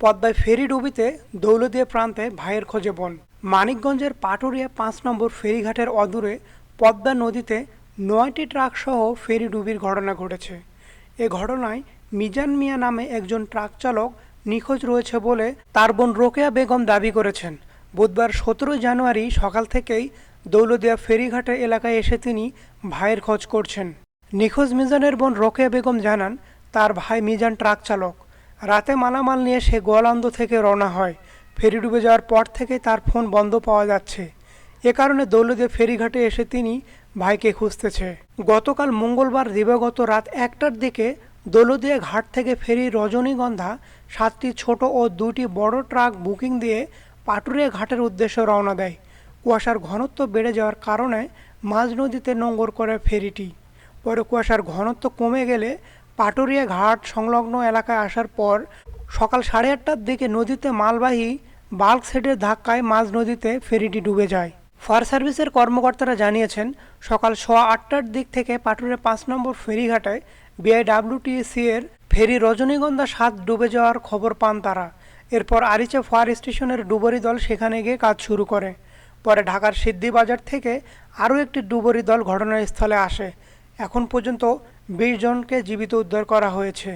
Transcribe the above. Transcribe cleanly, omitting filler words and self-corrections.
পদ্মায় ফেরিডুবিতে দৌলতদিয়া প্রান্তে ভাইয়ের খোঁজে বোন। মানিকগঞ্জের পাটুরিয়া ৫ নম্বর ফেরিঘাটের অদূরে পদ্মা নদীতে ৯টি ট্রাকসহ ফেরিডুবির ঘটনা ঘটেছে। এ ঘটনায় মিজান মিয়া নামে একজন ট্রাক চালক নিখোঁজ রয়েছে বলে তার বোন রোকেয়া বেগম দাবি করেছেন। বুধবার ১৭ জানুয়ারি সকাল থেকেই দৌলতদিয়া ফেরিঘাটের এলাকায় এসে তিনি ভাইয়ের খোঁজ করছেন। নিখোঁজ মিজানের বোন রোকেয়া বেগম জানান, তার ভাই মিজান ট্রাক চালক। রাতে মালামাল নিয়ে সে গোয়ালন্দ থেকে রওনা হয়। ফেরি ডুবে যাওয়ার পর থেকে তার ফোন বন্ধ পাওয়া যাচ্ছে। এ কারণে দৌলতদিয়া ফেরিঘাটে এসে তিনি ভাইকে খুঁজতেছে। গতকাল মঙ্গলবার দিবাগত রাত ১টার দিকে দৌলতদিয়া ঘাট থেকে ফেরি রজনীগন্ধা ৭টি ছোট ও ২টি বড় ট্রাক বুকিং দিয়ে পাটুরিয়া ঘাটের উদ্দেশ্যে রওনা দেয়। কুয়াশার ঘনত্ব বেড়ে যাওয়ার কারণে মাঝ নদীতে নোঙর করে ফেরিটি। পরে কুয়াশার ঘনত্ব কমে গেলে পাটুরিয়া ঘাট সংলগ্ন এলাকায় আসার পর সকাল ৮:৩০টার দিকে নদীতে মালবাহী বাল্ক সেটের ধাক্কায় মাঝ নদীতে ফেরিটি ডুবে যায়। ফায়ার সার্ভিসের কর্মকর্তারা জানিয়েছেন, সকাল ৮:১৮টার দিক থেকে পাটুরিয়া ৫ নম্বর ফেরিঘাটায় বিআইডব্লিউটিসি এর ফেরি রজনীগন্ধা ৭ ডুবে যাওয়ার খবর পান তারা। এরপর আরিচা ফায়ার স্টেশনের ডুবুরি দল সেখানে গিয়ে কাজ শুরু করে। পরে ঢাকার সিদ্ধিবাজার থেকে আরও একটি ডুবুরি দল ঘটনাস্থলে আসে। এখন পর্যন্ত ২০ জনকে জীবিত উদ্ধার করা হয়েছে।